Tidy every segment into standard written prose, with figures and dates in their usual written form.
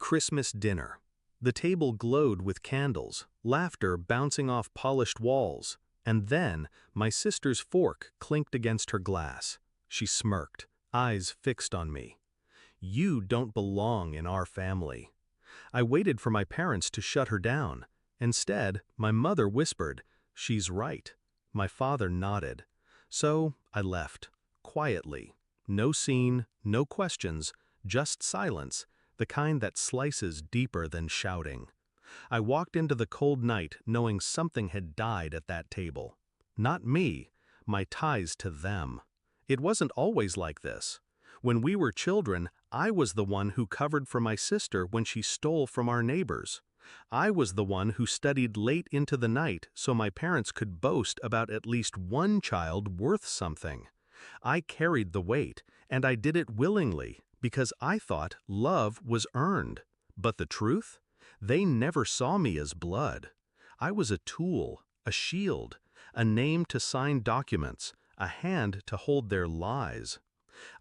Christmas dinner. The table glowed with candles, laughter bouncing off polished walls, and then my sister's fork clinked against her glass. She smirked, eyes fixed on me. "You don't belong in our family." I waited for my parents to shut her down. Instead, my mother whispered, "She's right." My father nodded. So I left, quietly. No scene, no questions, just silence, the kind that slices deeper than shouting. I walked into the cold night knowing something had died at that table. Not me, my ties to them. It wasn't always like this. When we were children, I was the one who covered for my sister when she stole from our neighbors. I was the one who studied late into the night so my parents could boast about at least one child worth something. I carried the weight, and I did it willingly, because I thought love was earned. But the truth? They never saw me as blood. I was a tool, a shield, a name to sign documents, a hand to hold their lies.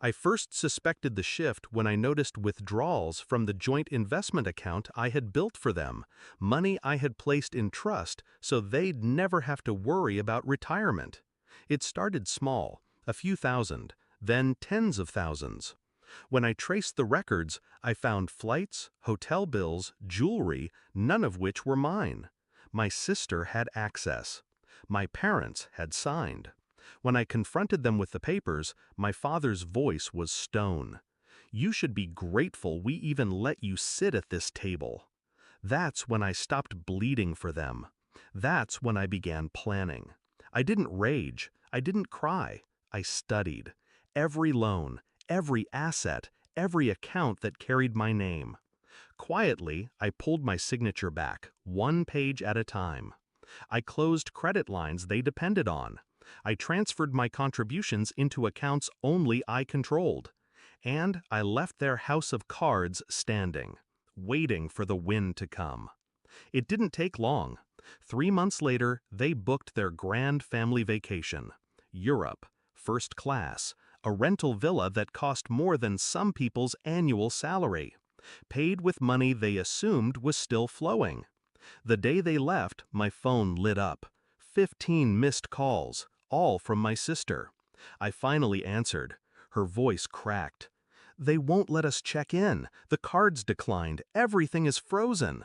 I first suspected the shift when I noticed withdrawals from the joint investment account I had built for them, money I had placed in trust so they'd never have to worry about retirement. It started small, a few thousand, then tens of thousands. When I traced the records, I found flights, hotel bills, jewelry, none of which were mine. My sister had access. My parents had signed. When I confronted them with the papers, my father's voice was stone. "You should be grateful we even let you sit at this table." That's when I stopped bleeding for them. That's when I began planning. I didn't rage. I didn't cry. I studied. Every loan, every asset, every account that carried my name. Quietly, I pulled my signature back, one page at a time. I closed credit lines they depended on. I transferred my contributions into accounts only I controlled. And I left their house of cards standing, waiting for the wind to come. It didn't take long. 3 months later, they booked their grand family vacation. Europe, first class, a rental villa that cost more than some people's annual salary. Paid with money they assumed was still flowing. The day they left, my phone lit up. 15 missed calls, all from my sister. I finally answered. Her voice cracked. "They won't let us check in. The cards declined. Everything is frozen."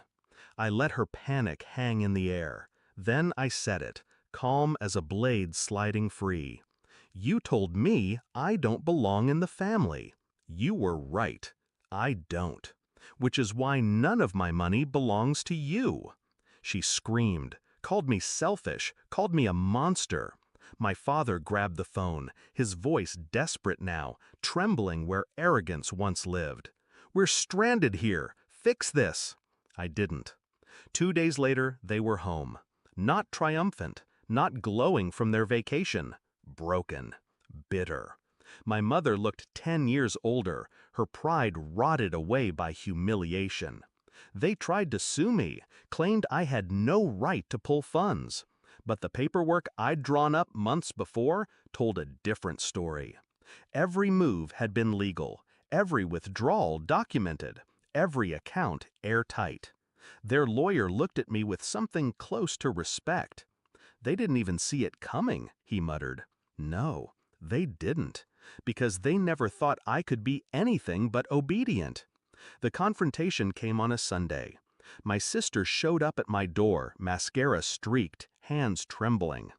I let her panic hang in the air. Then I said it, calm as a blade sliding free. "You told me I don't belong in the family. You were right. I don't. Which is why none of my money belongs to you." She screamed, called me selfish, called me a monster. My father grabbed the phone, his voice desperate now, trembling where arrogance once lived. "We're stranded here. Fix this." I didn't. 2 days later, they were home. Not triumphant, not glowing from their vacation. Broken. Bitter. My mother looked 10 years older, her pride rotted away by humiliation. They tried to sue me, claimed I had no right to pull funds. But the paperwork I'd drawn up months before told a different story. Every move had been legal, every withdrawal documented, every account airtight. Their lawyer looked at me with something close to respect. "They didn't even see it coming," he muttered. No, they didn't, because they never thought I could be anything but obedient. The confrontation came on a Sunday. My sister showed up at my door, mascara streaked, hands trembling.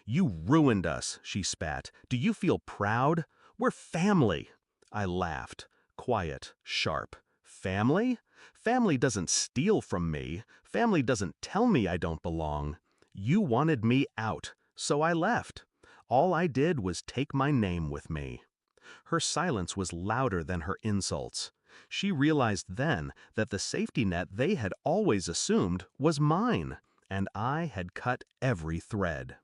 "You ruined us," she spat. "Do you feel proud? We're family." I laughed, quiet, sharp. Family? Family doesn't steal from me. Family doesn't tell me I don't belong. You wanted me out, so I left. All I did was take my name with me. Her silence was louder than her insults. She realized then that the safety net they had always assumed was mine, and I had cut every thread.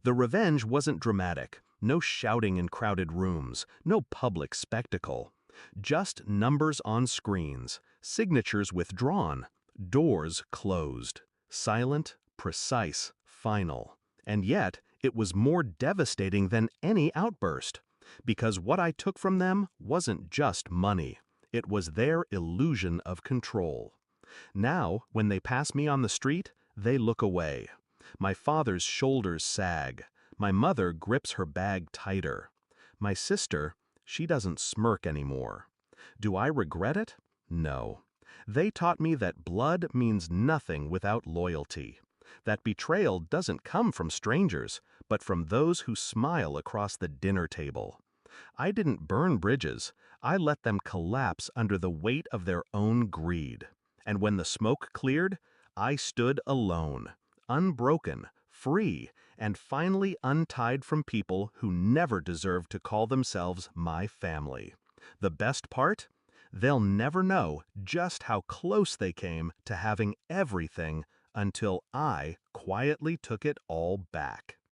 The revenge wasn't dramatic, no shouting in crowded rooms, no public spectacle. Just numbers on screens, signatures withdrawn, doors closed. Silent, precise, final. And yet, it was more devastating than any outburst. Because what I took from them wasn't just money. It was their illusion of control. Now, when they pass me on the street, they look away. My father's shoulders sag. My mother grips her bag tighter. My sister, she doesn't smirk anymore. Do I regret it? No. They taught me that blood means nothing without loyalty. That betrayal doesn't come from strangers, but from those who smile across the dinner table. I didn't burn bridges, I let them collapse under the weight of their own greed. And when the smoke cleared, I stood alone, unbroken, free, and finally untied from people who never deserved to call themselves my family. The best part? They'll never know just how close they came to having everything until I quietly took it all back.